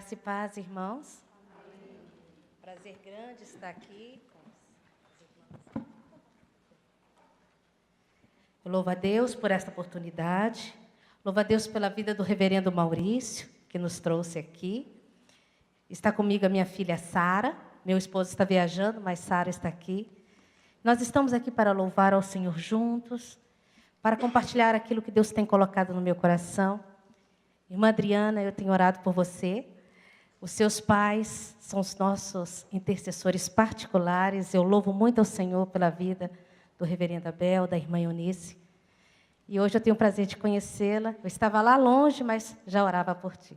Graça e paz, irmãos. Prazer grande estar aqui com os irmãos. Eu louvo a Deus por esta oportunidade. Louvo a Deus pela vida do reverendo Maurício, que nos trouxe aqui. Está comigo a minha filha Sara. Meu esposo está viajando, mas Sara está aqui. Nós estamos aqui para louvar ao Senhor juntos, para compartilhar aquilo que Deus tem colocado no meu coração. Irmã Adriana, eu tenho orado por você. Os seus pais são os nossos intercessores particulares. Eu louvo muito ao Senhor pela vida do reverendo Abel, da irmã Eunice. E hoje eu tenho o prazer de conhecê-la. Eu estava lá longe, mas já orava por ti.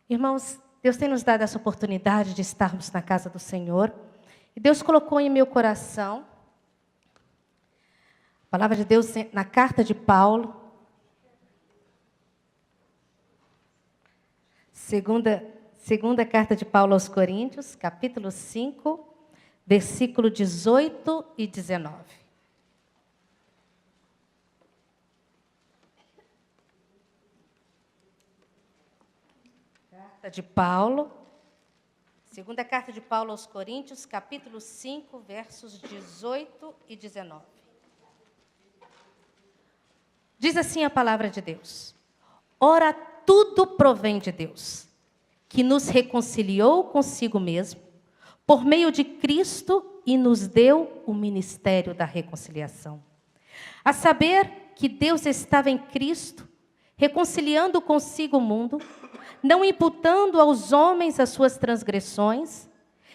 Irmãos, Deus tem nos dado essa oportunidade de estarmos na casa do Senhor. E Deus colocou em meu coração a palavra de Deus na carta de Paulo, segunda carta de Paulo aos Coríntios, capítulo 5, versículo 18 e 19. Segunda carta de Paulo aos Coríntios, capítulo 5, versos 18 e 19. Diz assim a palavra de Deus: Ora, tudo provém de Deus, que nos reconciliou consigo mesmo, por meio de Cristo, e nos deu o ministério da reconciliação. A saber que Deus estava em Cristo, reconciliando consigo o mundo, não imputando aos homens as suas transgressões,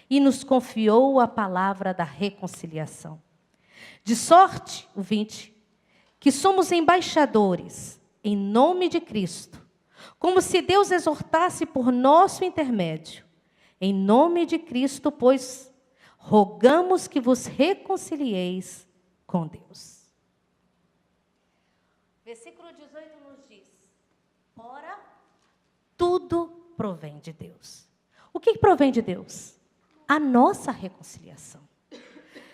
e nos confiou a palavra da reconciliação. De sorte, o 20, que somos embaixadores, em nome de Cristo, como se Deus exortasse por nosso intermédio. Em nome de Cristo, pois, rogamos que vos reconcilieis com Deus. Versículo 18 nos diz: Ora, tudo provém de Deus. O que provém de Deus? A nossa reconciliação.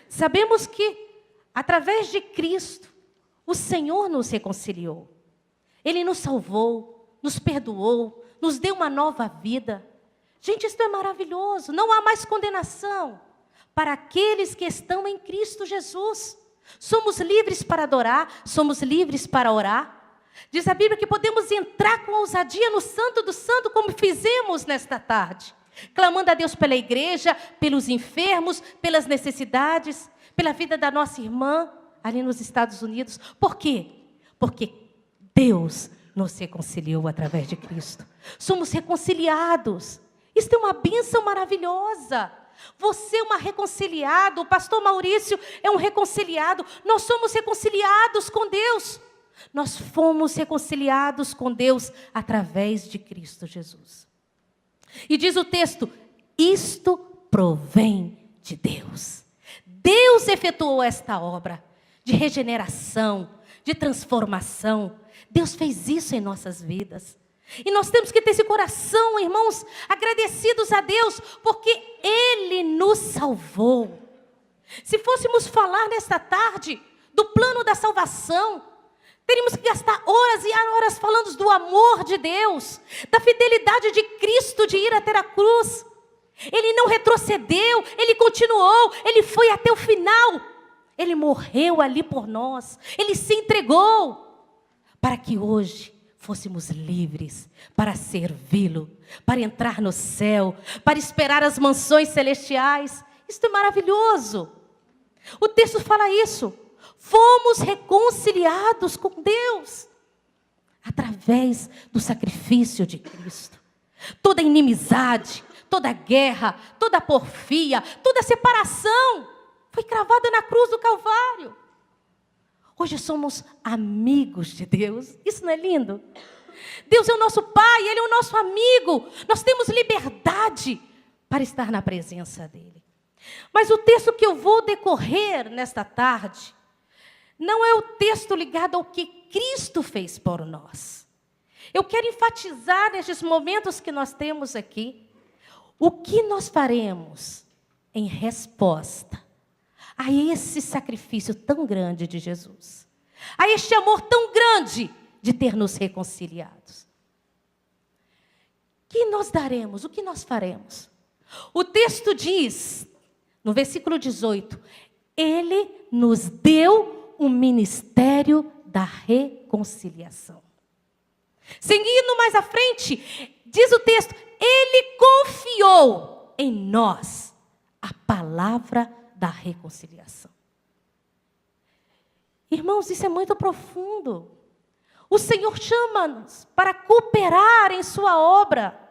Sabemos que, através de Cristo, o Senhor nos reconciliou. Ele nos salvou, nos perdoou, nos deu uma nova vida. Gente, isso é maravilhoso. Não há mais condenação para aqueles que estão em Cristo Jesus. Somos livres para adorar, somos livres para orar. Diz a Bíblia que podemos entrar com ousadia no Santo do Santo, como fizemos nesta tarde, clamando a Deus pela igreja, pelos enfermos, pelas necessidades, pela vida da nossa irmã ali nos Estados Unidos. Por quê? Porque Deus nos reconciliou através de Cristo. Somos reconciliados. Isso é uma bênção maravilhosa. Você é uma reconciliado, o pastor Maurício é um reconciliado. Nós somos reconciliados com Deus. Nós fomos reconciliados com Deus através de Cristo Jesus. E diz o texto: isto provém de Deus. Deus efetuou esta obra de regeneração, de transformação. Deus fez isso em nossas vidas. E nós temos que ter esse coração, irmãos, agradecidos a Deus, porque Ele nos salvou. Se fôssemos falar nesta tarde do plano da salvação, teríamos que gastar horas e horas falando do amor de Deus, da fidelidade de Cristo de ir até a cruz. Ele não retrocedeu, Ele continuou, Ele foi até o final. Ele morreu ali por nós, Ele se entregou para que hoje fôssemos livres para servi-lo, para entrar no céu, para esperar as mansões celestiais. Isso é maravilhoso. O texto fala isso. Fomos reconciliados com Deus através do sacrifício de Cristo. Toda inimizade, toda guerra, toda porfia, toda separação foi cravada na cruz do Calvário. Hoje somos amigos de Deus. Isso não é lindo? Deus é o nosso Pai, Ele é o nosso amigo. Nós temos liberdade para estar na presença dEle. Mas o texto que eu vou decorrer nesta tarde não é o texto ligado ao que Cristo fez por nós. Eu quero enfatizar nestes momentos que nós temos aqui o que nós faremos em resposta a esse sacrifício tão grande de Jesus, a este amor tão grande de ter nos reconciliados. que nós daremos? O que nós faremos? O texto diz, no versículo 18, Ele nos deu o ministério da reconciliação. Seguindo mais à frente, diz o texto, Ele confiou em nós a palavra da reconciliação. Irmãos, isso é muito profundo. O Senhor chama-nos para cooperar em sua obra.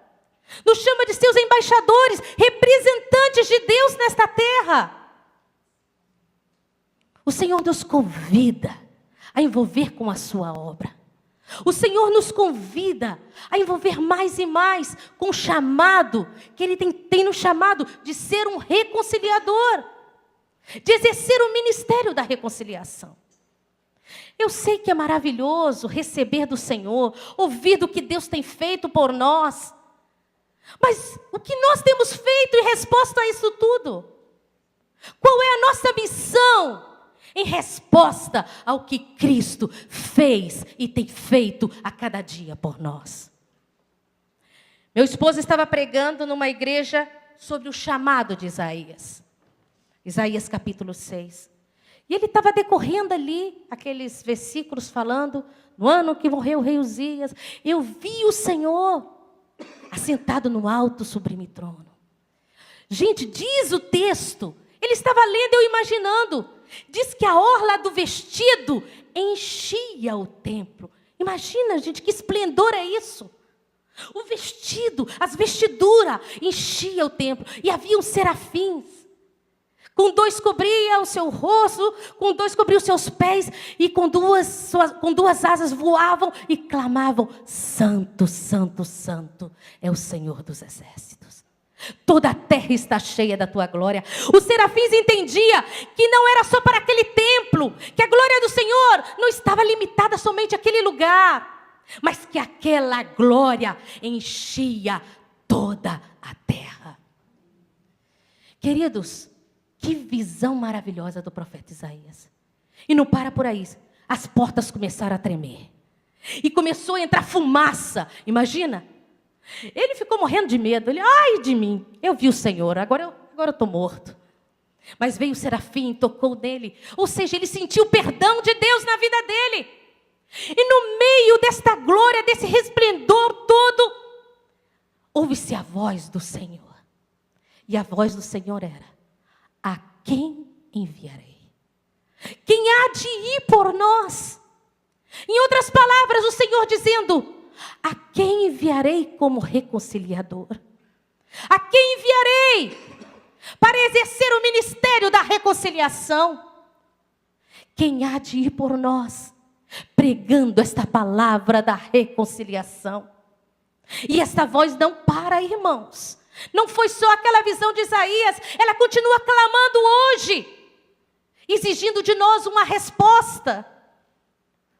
Nos chama de seus embaixadores, representantes de Deus nesta terra. O Senhor nos convida a envolver com a sua obra. O Senhor nos convida a envolver mais e mais com o chamado, que Ele tem nos chamado de ser um reconciliador, de exercer o ministério da reconciliação. Eu sei que é maravilhoso receber do Senhor, ouvir do que Deus tem feito por nós. Mas o que nós temos feito em resposta a isso tudo? Qual é a nossa missão em resposta ao que Cristo fez e tem feito a cada dia por nós? Meu esposo estava pregando numa igreja sobre o chamado de Isaías. Isaías capítulo 6. E ele estava decorrendo ali, aqueles versículos falando, no ano que morreu o rei Uzias, eu vi o Senhor assentado no alto sublime trono. Gente, diz o texto, ele estava lendo, eu imaginando, diz que a orla do vestido enchia o templo. Imagina, gente, que esplendor é isso. O vestido, as vestiduras enchia o templo, e havia uns serafins. Com 2 cobria o seu rosto, com 2 cobria os seus pés, e com duas asas voavam e clamavam, Santo, Santo, Santo é o Senhor dos exércitos. Toda a terra está cheia da tua glória. Os serafins entendiam que não era só para aquele templo, que a glória do Senhor não estava limitada somente àquele lugar, mas que aquela glória enchia toda a terra. Queridos, que visão maravilhosa do profeta Isaías. E não para por aí. As portas começaram a tremer. E começou a entrar fumaça. Imagina. Ele ficou morrendo de medo. Ele, ai de mim. Eu vi o Senhor. Agora eu estou morto. Mas veio o serafim, tocou nele. Ou seja, ele sentiu o perdão de Deus na vida dele. E no meio desta glória, desse resplendor todo, ouve-se a voz do Senhor. E a voz do Senhor era, a quem enviarei? Quem há de ir por nós? Em outras palavras, o Senhor dizendo, a quem enviarei como reconciliador? A quem enviarei para exercer o ministério da reconciliação? Quem há de ir por nós, pregando esta palavra da reconciliação? E esta voz não para, irmãos. Não foi só aquela visão de Isaías, ela continua clamando hoje, exigindo de nós uma resposta.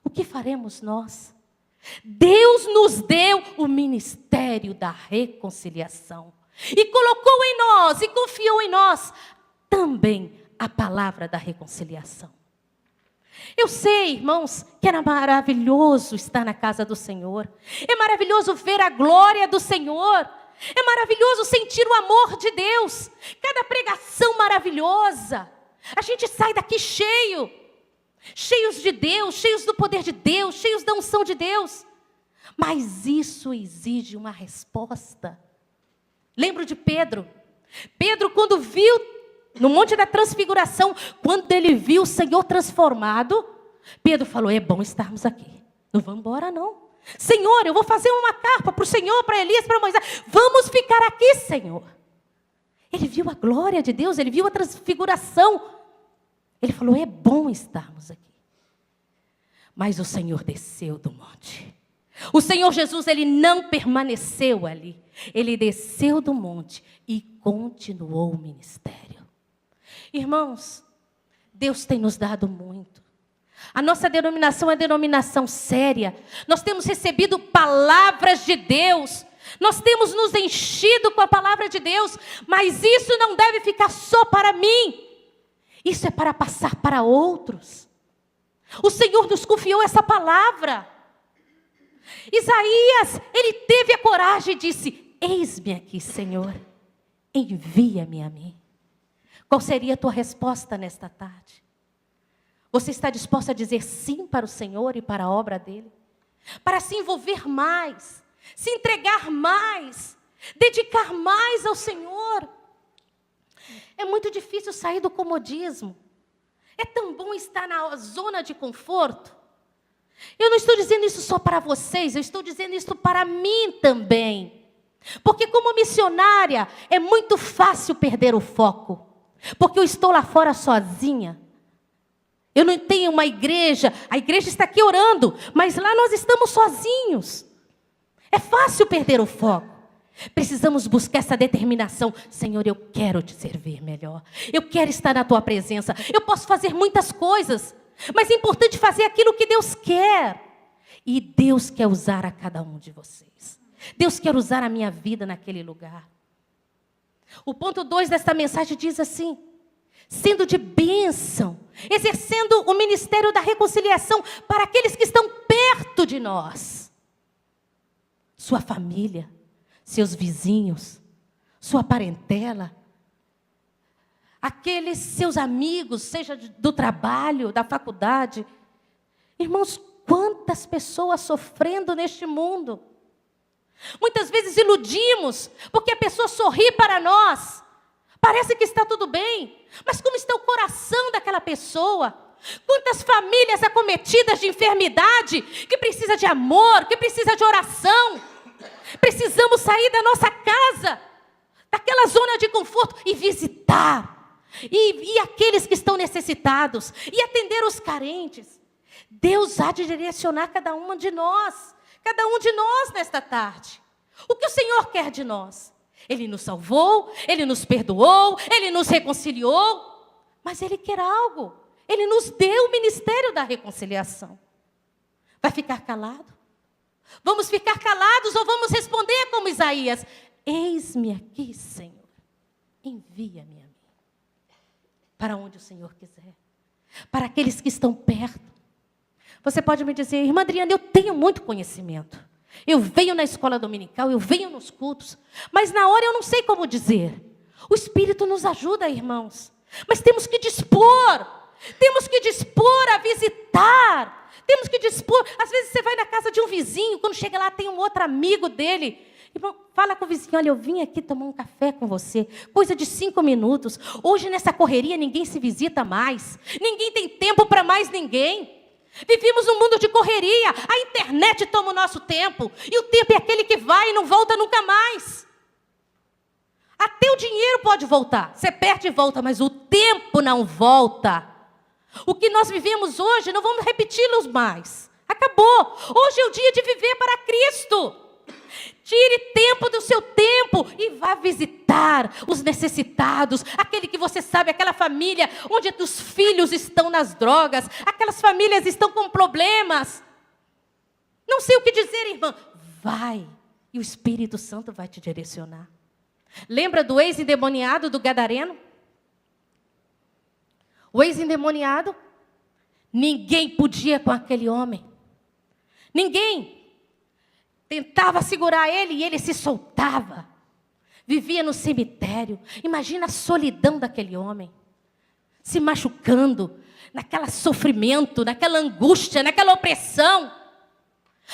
O que faremos nós? Deus nos deu o ministério da reconciliação e colocou em nós e confiou em nós também a palavra da reconciliação. Eu sei, irmãos, que era maravilhoso estar na casa do Senhor, é maravilhoso ver a glória do Senhor. É maravilhoso sentir o amor de Deus. Cada pregação maravilhosa. A gente sai daqui cheios de Deus, cheios do poder de Deus, cheios da unção de Deus. Mas isso exige uma resposta. Lembro de Pedro. Pedro, quando viu no Monte da Transfiguração, quando ele viu o Senhor transformado, Pedro falou, é bom estarmos aqui. Não vamos embora não. Senhor, eu vou fazer uma carpa para o Senhor, para Elias, para Moisés. Vamos ficar aqui, Senhor. Ele viu a glória de Deus, ele viu a transfiguração. Ele falou, é bom estarmos aqui. Mas o Senhor desceu do monte. O Senhor Jesus, ele não permaneceu ali. Ele desceu do monte e continuou o ministério. Irmãos, Deus tem nos dado muito. A nossa denominação é denominação séria. Nós temos recebido palavras de Deus. Nós temos nos enchido com a palavra de Deus. Mas isso não deve ficar só para mim. Isso é para passar para outros. O Senhor nos confiou essa palavra. Isaías, ele teve a coragem e disse, Eis-me aqui, Senhor, envia-me a mim. Qual seria a tua resposta nesta tarde? Você está disposta a dizer sim para o Senhor e para a obra dele? Para se envolver mais, se entregar mais, dedicar mais ao Senhor? É muito difícil sair do comodismo. É tão bom estar na zona de conforto. Eu não estou dizendo isso só para vocês, eu estou dizendo isso para mim também. Porque como missionária, é muito fácil perder o foco. Porque eu estou lá fora sozinha. Eu não tenho uma igreja, a igreja está aqui orando, mas lá nós estamos sozinhos. É fácil perder o foco. Precisamos buscar essa determinação. Senhor, eu quero te servir melhor. Eu quero estar na tua presença. Eu posso fazer muitas coisas, mas é importante fazer aquilo que Deus quer. E Deus quer usar a cada um de vocês. Deus quer usar a minha vida naquele lugar. O ponto 2 desta mensagem diz assim: sendo de bênção, exercendo o ministério da reconciliação para aqueles que estão perto de nós. Sua família, seus vizinhos, sua parentela, aqueles seus amigos, seja do trabalho, da faculdade. Irmãos, quantas pessoas sofrendo neste mundo. Muitas vezes iludimos, porque a pessoa sorri para nós. Parece que está tudo bem, mas como está o coração daquela pessoa? Quantas famílias acometidas de enfermidade, que precisa de amor, que precisa de oração. Precisamos sair da nossa casa, daquela zona de conforto e visitar. E aqueles que estão necessitados, e atender os carentes. Deus há de direcionar cada um de nós nesta tarde. O que o Senhor quer de nós? Ele nos salvou, Ele nos perdoou, Ele nos reconciliou, mas Ele quer algo. Ele nos deu o ministério da reconciliação. Vai ficar calado? Vamos ficar calados ou vamos responder como Isaías? Eis-me aqui, Senhor, envia-me a mim. Para onde o Senhor quiser. Para aqueles que estão perto. Você pode me dizer, irmã Adriana, eu tenho muito conhecimento. Eu venho na escola dominical, eu venho nos cultos, mas na hora eu não sei como dizer. O Espírito nos ajuda, irmãos. Mas temos que dispor a visitar. Temos que dispor. Às vezes você vai na casa de um vizinho, quando chega lá tem um outro amigo dele. Irmão, fala com o vizinho, olha, eu vim aqui tomar um café com você. Coisa de 5 minutos. Hoje nessa correria ninguém se visita mais. Ninguém tem tempo para mais ninguém. Vivemos num mundo de correria. A internet toma o nosso tempo. E o tempo é aquele que vai e não volta nunca mais. Até o dinheiro pode voltar. Você perde e volta, mas o tempo não volta. O que nós vivemos hoje, não vamos repeti-los mais. Acabou. Hoje é o dia de viver para Cristo. Tire tempo do seu tempo e vá visitar os necessitados. Aquele que você sabe, aquela família onde os filhos estão nas drogas. Aquelas famílias estão com problemas. Não sei o que dizer, irmã. Vai. E o Espírito Santo vai te direcionar. Lembra do ex-endemoniado do Gadareno? O ex-endemoniado, ninguém podia com aquele homem. Ninguém. Tentava segurar ele e ele se soltava. Vivia no cemitério. Imagina a solidão daquele homem. Se machucando, naquele sofrimento, naquela angústia, naquela opressão.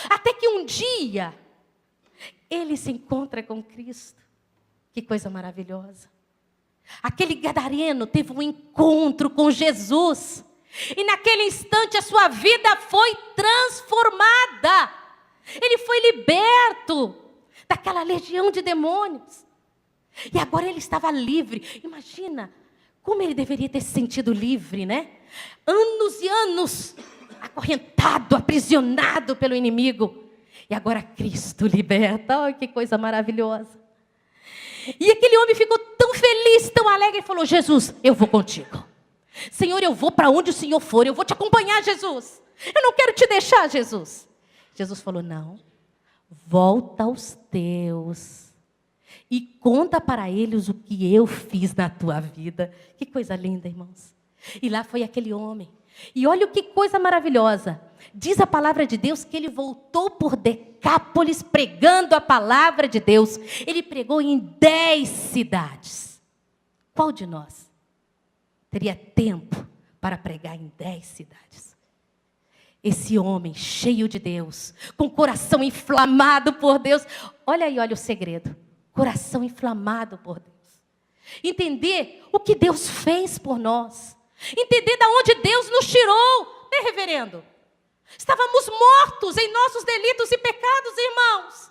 Até que um dia, ele se encontra com Cristo. Que coisa maravilhosa. Aquele gadareno teve um encontro com Jesus. E naquele instante a sua vida foi transformada. Ele foi liberto daquela legião de demônios. E agora ele estava livre. Imagina como ele deveria ter se sentido livre, né? Anos e anos acorrentado, aprisionado pelo inimigo. E agora Cristo liberta. Ai, que coisa maravilhosa. E aquele homem ficou tão feliz, tão alegre, e falou, Jesus, eu vou contigo. Senhor, eu vou para onde o Senhor for, eu vou te acompanhar, Jesus. Eu não quero te deixar, Jesus. Jesus falou, não, volta aos teus e conta para eles o que eu fiz na tua vida. Que coisa linda, irmãos. E lá foi aquele homem E olha que coisa maravilhosa. Diz a palavra de Deus que ele voltou por Decápolis pregando a palavra de Deus. Ele pregou em 10 cidades. Qual de nós teria tempo para pregar em 10 cidades? Esse homem cheio de Deus, com o coração inflamado por Deus. Olha aí, olha o segredo. Coração inflamado por Deus. Entender o que Deus fez por nós. Entender de onde Deus nos tirou. Né, reverendo? Estávamos mortos em nossos delitos e pecados, irmãos.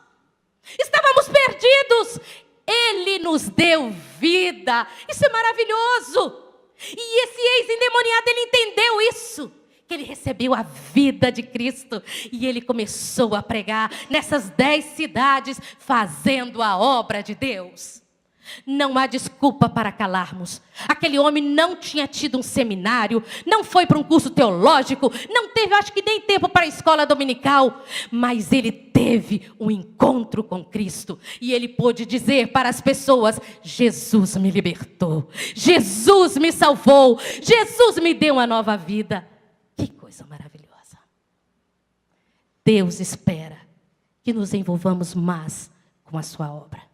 Estávamos perdidos. Ele nos deu vida. Isso é maravilhoso. E esse ex-endemoniado, ele entendeu isso. Que ele recebeu a vida de Cristo. E ele começou a pregar nessas 10 cidades, fazendo a obra de Deus. Não há desculpa para calarmos. Aquele homem não tinha tido um seminário, não foi para um curso teológico, não teve, acho que nem tempo para a escola dominical, mas ele teve um encontro com Cristo e ele pôde dizer para as pessoas: Jesus me libertou, Jesus me salvou, Jesus me deu uma nova vida. Que coisa maravilhosa. Deus espera que nos envolvamos mais com a sua obra.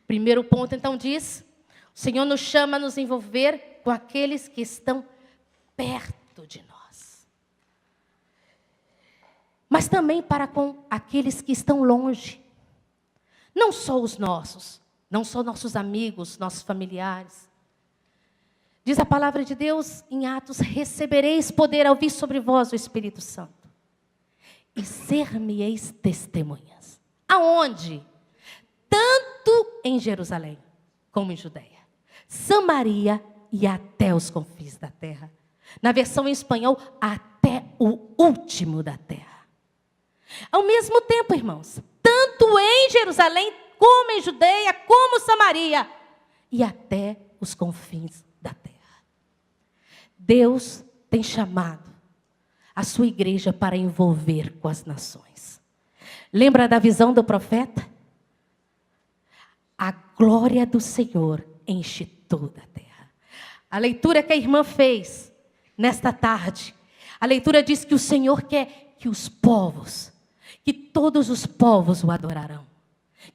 Primeiro ponto, então, diz: o Senhor nos chama a nos envolver com aqueles que estão perto de nós. Mas também para com aqueles que estão longe. Não só os nossos, não só nossos amigos, nossos familiares. Diz a palavra de Deus em Atos: recebereis poder ao vir sobre vós o Espírito Santo. E ser-me-eis testemunhas. Aonde? Tanto em Jerusalém, como em Judeia, Samaria e até os confins da terra. Na versão em espanhol, até o último da terra. Ao mesmo tempo, irmãos, tanto em Jerusalém, como em Judeia, como Samaria, e até os confins da terra. Deus tem chamado a sua igreja para envolver com as nações. Lembra da visão do profeta? A glória do Senhor enche toda a terra. A leitura que a irmã fez nesta tarde, a leitura diz que o Senhor quer que os povos, que todos os povos o adorarão.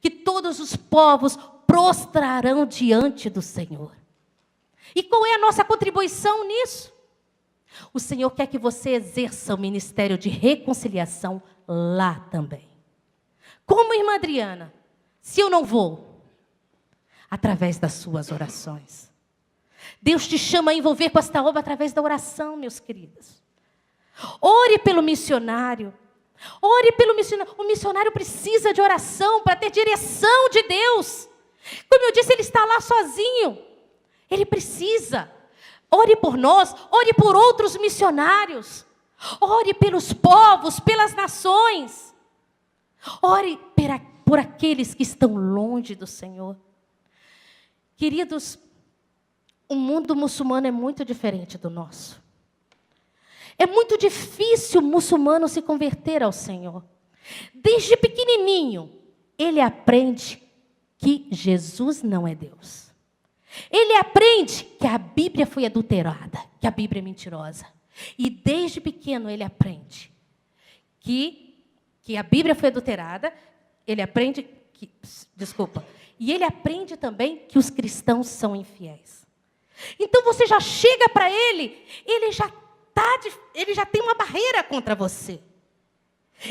Que todos os povos prostrarão diante do Senhor. E qual é a nossa contribuição nisso? O Senhor quer que você exerça o ministério de reconciliação lá também. Como, irmã Adriana? Se eu não vou? Através das suas orações. Deus te chama a envolver com esta obra através da oração, meus queridos. Ore pelo missionário. Ore pelo missionário. O missionário precisa de oração para ter direção de Deus. Como eu disse, ele está lá sozinho. Ele precisa. Ore por nós, ore por outros missionários. Ore pelos povos, pelas nações. Ore por aqueles que estão longe do Senhor. Queridos, o mundo muçulmano é muito diferente do nosso. É muito difícil o muçulmano se converter ao Senhor. Desde pequenininho, ele aprende que Jesus não é Deus. Ele aprende que a Bíblia foi adulterada, que a Bíblia é mentirosa. E desde pequeno ele aprende que a Bíblia foi adulterada, ele aprende que... E ele aprende também que os cristãos são infiéis. Então você já chega para ele, ele já tem uma barreira contra você.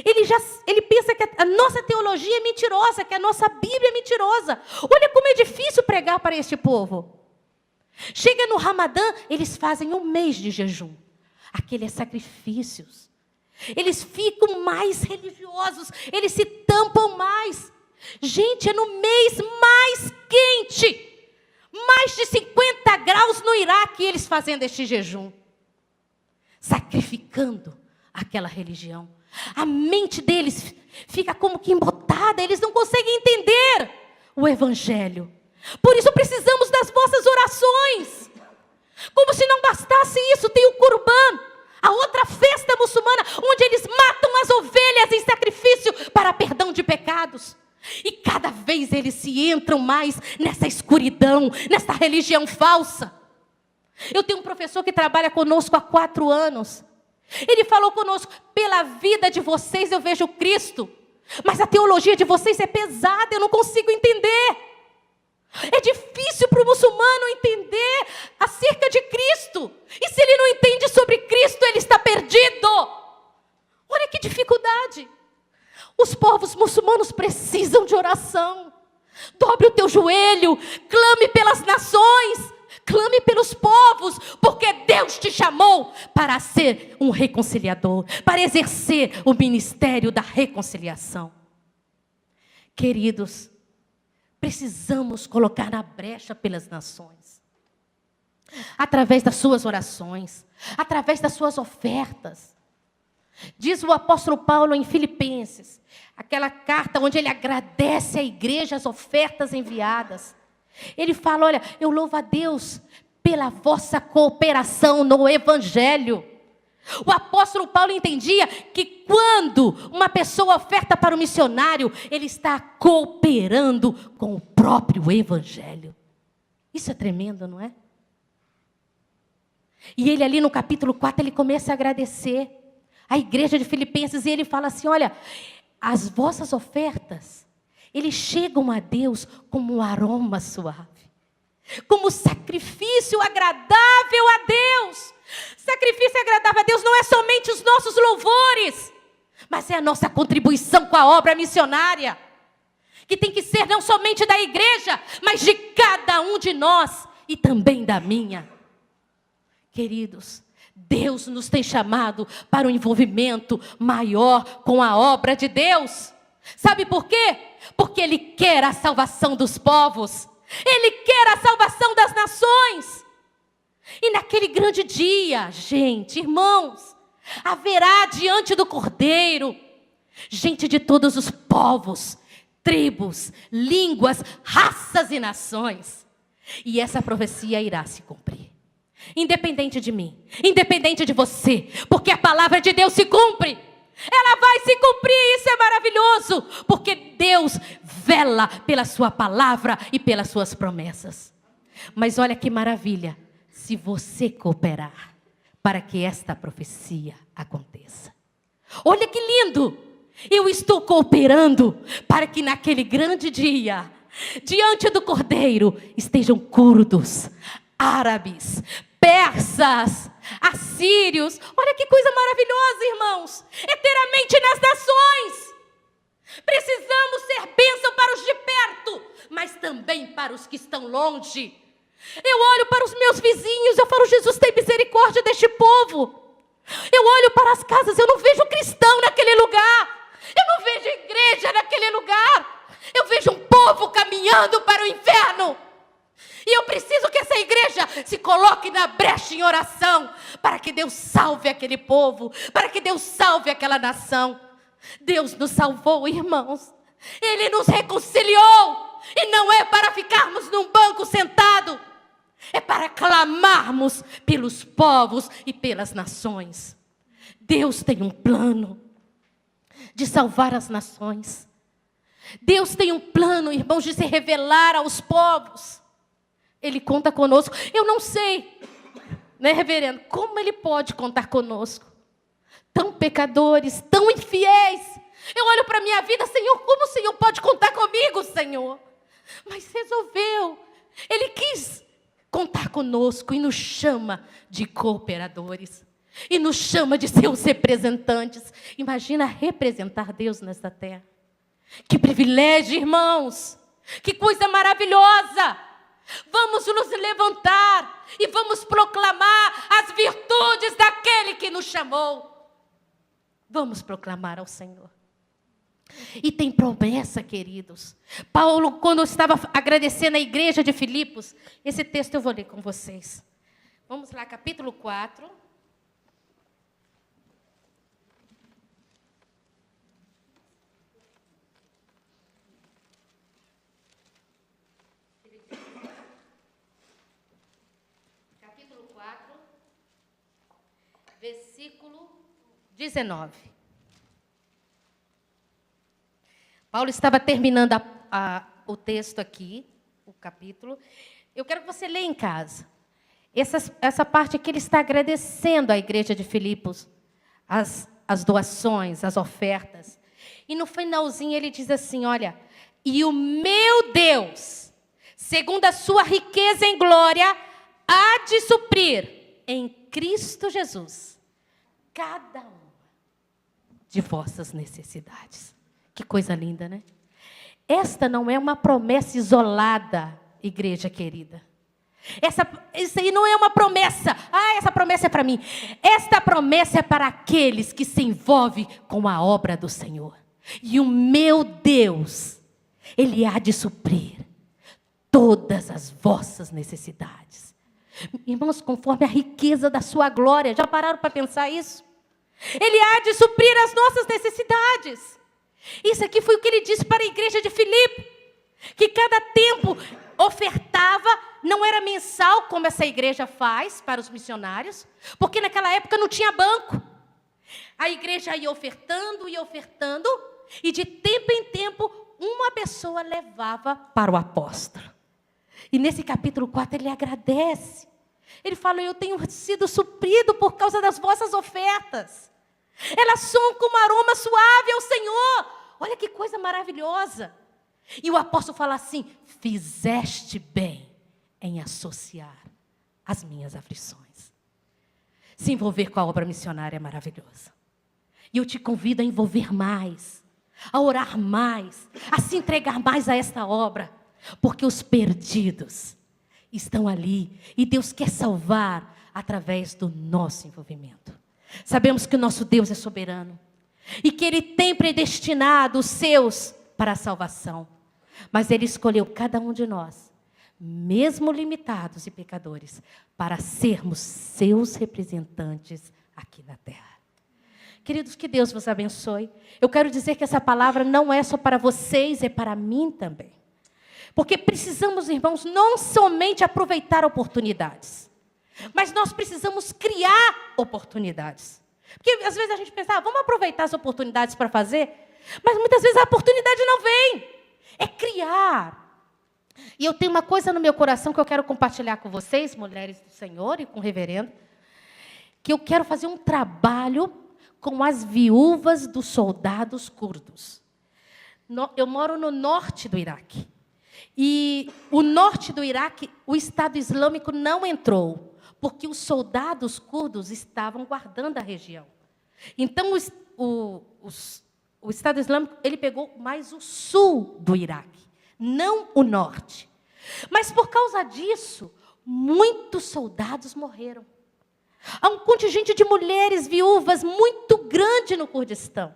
Ele pensa que a nossa teologia é mentirosa, que a nossa Bíblia é mentirosa. Olha como é difícil pregar para este povo. Chega no Ramadã, eles fazem 1 mês de jejum. Aqueles sacrifícios. Eles ficam mais religiosos, eles se tampam mais. Gente, é no mês mais quente, mais de 50 graus no Iraque, eles fazendo este jejum, sacrificando aquela religião. A mente deles fica como que embotada, eles não conseguem entender o Evangelho. Por isso precisamos das vossas orações. Como se não bastasse isso, tem o Qurban, a outra festa muçulmana, onde eles matam as ovelhas em sacrifício para perdão de pecados. E cada vez eles se entram mais nessa escuridão, nessa religião falsa. Eu tenho um professor que trabalha conosco há 4 anos. Ele falou conosco: pela vida de vocês eu vejo Cristo, mas a teologia de vocês é pesada, eu não consigo entender. É difícil para o muçulmano entender acerca de Cristo. E se ele não entende sobre Cristo, ele está perdido. Olha que dificuldade. Os povos muçulmanos precisam de oração. Dobre o teu joelho, clame pelas nações, clame pelos povos, porque Deus te chamou para ser um reconciliador, para exercer o ministério da reconciliação. Queridos, precisamos colocar na brecha pelas nações, através das suas orações, através das suas ofertas. Diz o apóstolo Paulo em Filipenses, aquela carta onde ele agradece à igreja as ofertas enviadas. Ele fala: olha, eu louvo a Deus pela vossa cooperação no evangelho. O apóstolo Paulo entendia que quando uma pessoa oferta para o missionário, ele está cooperando com o próprio evangelho. Isso é tremendo, não é? E ele ali no capítulo 4, ele começa a agradecer a igreja de Filipenses, e ele fala assim: olha, as vossas ofertas, eles chegam a Deus como um aroma suave, como sacrifício agradável a Deus. Sacrifício agradável a Deus não é somente os nossos louvores, mas é a nossa contribuição com a obra missionária, que tem que ser não somente da igreja, mas de cada um de nós e também da minha. Queridos, Deus nos tem chamado para um envolvimento maior com a obra de Deus. Sabe por quê? Porque Ele quer a salvação dos povos. Ele quer a salvação das nações. E naquele grande dia, gente, irmãos, haverá diante do Cordeiro gente de todos os povos, tribos, línguas, raças e nações. E essa profecia irá se cumprir. Independente de mim, independente de você, porque a palavra de Deus se cumpre. Ela vai se cumprir, isso é maravilhoso, porque Deus vela pela sua palavra e pelas suas promessas. Mas olha que maravilha, se você cooperar para que esta profecia aconteça. Olha que lindo, eu estou cooperando para que naquele grande dia, diante do Cordeiro, estejam curdos, árabes, persas, assírios. Olha que coisa maravilhosa, irmãos. Inteiramente nas nações. Precisamos ser bênção para os de perto, mas também para os que estão longe. Eu olho para os meus vizinhos, eu falo: Jesus, tem misericórdia deste povo. Eu olho para as casas, eu não vejo cristão naquele lugar. Eu não vejo igreja naquele lugar. Eu vejo um povo caminhando para o inferno. E eu preciso que essa igreja se coloque na brecha em oração, para que Deus salve aquele povo, para que Deus salve aquela nação. Deus nos salvou, irmãos. Ele nos reconciliou. E não é para ficarmos num banco sentado. É para clamarmos pelos povos e pelas nações. Deus tem um plano de salvar as nações. Deus tem um plano, irmãos, de se revelar aos povos. Ele conta conosco. Eu não sei, né, reverendo, como Ele pode contar conosco? Tão pecadores, tão infiéis. Eu olho para a minha vida: Senhor, como o Senhor pode contar comigo, Senhor? Mas resolveu. Ele quis contar conosco e nos chama de cooperadores. E nos chama de seus representantes. Imagina representar Deus nesta terra. Que privilégio, irmãos. Que coisa maravilhosa. Vamos nos levantar e vamos proclamar as virtudes daquele que nos chamou. Vamos proclamar ao Senhor. E tem promessa, queridos. Paulo, quando estava agradecendo a igreja de Filipos, esse texto eu vou ler com vocês. Vamos lá, capítulo 4. Versículo 19. Paulo estava terminando o texto aqui, o capítulo. Eu quero que você leia em casa. Essa parte aqui ele está agradecendo à igreja de Filipos as doações, as ofertas. E no finalzinho ele diz assim, olha, e o meu Deus, segundo a sua riqueza em glória, há de suprir em Cristo Jesus cada uma de vossas necessidades. Que coisa linda, né? Esta não é uma promessa isolada, igreja querida. Isso aí não é uma promessa. Essa promessa é para mim. Esta promessa é para aqueles que se envolvem com a obra do Senhor. E o meu Deus, Ele há de suprir todas as vossas necessidades. Irmãos, conforme a riqueza da sua glória. Já pararam para pensar isso? Ele há de suprir as nossas necessidades. Isso aqui foi o que ele disse para a igreja de Filipe. Que cada tempo ofertava, não era mensal, como essa igreja faz para os missionários. Porque naquela época não tinha banco. A igreja ia ofertando, e de tempo em tempo, uma pessoa levava para o apóstolo. E nesse capítulo 4 ele agradece. Ele fala, eu tenho sido suprido por causa das vossas ofertas. Elas são como aroma suave ao Senhor. Olha que coisa maravilhosa. E o apóstolo fala assim, fizeste bem em associar as minhas aflições. Se envolver com a obra missionária é maravilhoso. E eu te convido a envolver mais, a orar mais, a se entregar mais a esta obra. Porque os perdidos estão ali e Deus quer salvar através do nosso envolvimento. Sabemos que o nosso Deus é soberano e que Ele tem predestinado os seus para a salvação. Mas Ele escolheu cada um de nós, mesmo limitados e pecadores, para sermos seus representantes aqui na terra. Queridos, que Deus vos abençoe. Eu quero dizer que essa palavra não é só para vocês, é para mim também. Porque precisamos, irmãos, não somente aproveitar oportunidades, mas nós precisamos criar oportunidades. Porque às vezes a gente pensa, vamos aproveitar as oportunidades para fazer, mas muitas vezes a oportunidade não vem. É criar. E eu tenho uma coisa no meu coração que eu quero compartilhar com vocês, mulheres do Senhor e com o reverendo, que eu quero fazer um trabalho com as viúvas dos soldados curdos. Eu moro no norte do Iraque. E o norte do Iraque, o Estado Islâmico não entrou, porque os soldados curdos estavam guardando a região. Então, o Estado Islâmico, ele pegou mais o sul do Iraque, não o norte. Mas por causa disso, muitos soldados morreram. Há um contingente de mulheres viúvas muito grande no Kurdistão.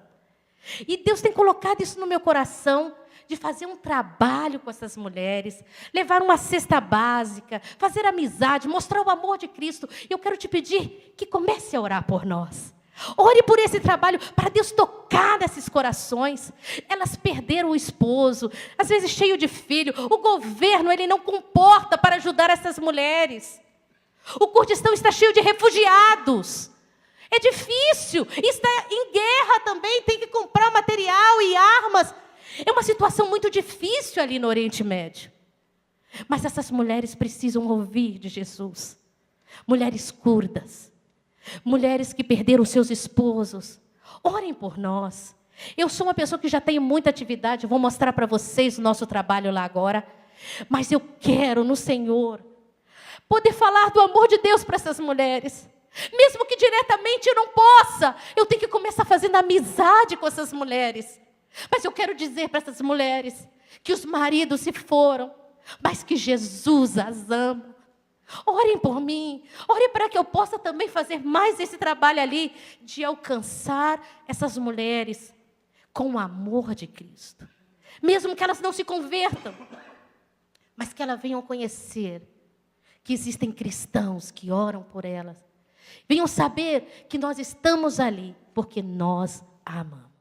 E Deus tem colocado isso no meu coração, de fazer um trabalho com essas mulheres, levar uma cesta básica, fazer amizade, mostrar o amor de Cristo. E eu quero te pedir que comece a orar por nós. Ore por esse trabalho, para Deus tocar nesses corações. Elas perderam o esposo, às vezes cheio de filho. O governo, ele não comporta para ajudar essas mulheres. O Kurdistão está cheio de refugiados. É difícil, está em guerra também, tem que comprar material e armas. É uma situação muito difícil ali no Oriente Médio. Mas essas mulheres precisam ouvir de Jesus. Mulheres curdas. Mulheres que perderam seus esposos. Orem por nós. Eu sou uma pessoa que já tenho muita atividade. Vou mostrar para vocês o nosso trabalho lá agora. Mas eu quero no Senhor poder falar do amor de Deus para essas mulheres. Mesmo que diretamente eu não possa. Eu tenho que começar fazendo amizade com essas mulheres. Mas eu quero dizer para essas mulheres que os maridos se foram, mas que Jesus as ama. Orem por mim, orem para que eu possa também fazer mais esse trabalho ali, de alcançar essas mulheres com o amor de Cristo. Mesmo que elas não se convertam, mas que elas venham conhecer que existem cristãos que oram por elas. Venham saber que nós estamos ali porque nós amamos.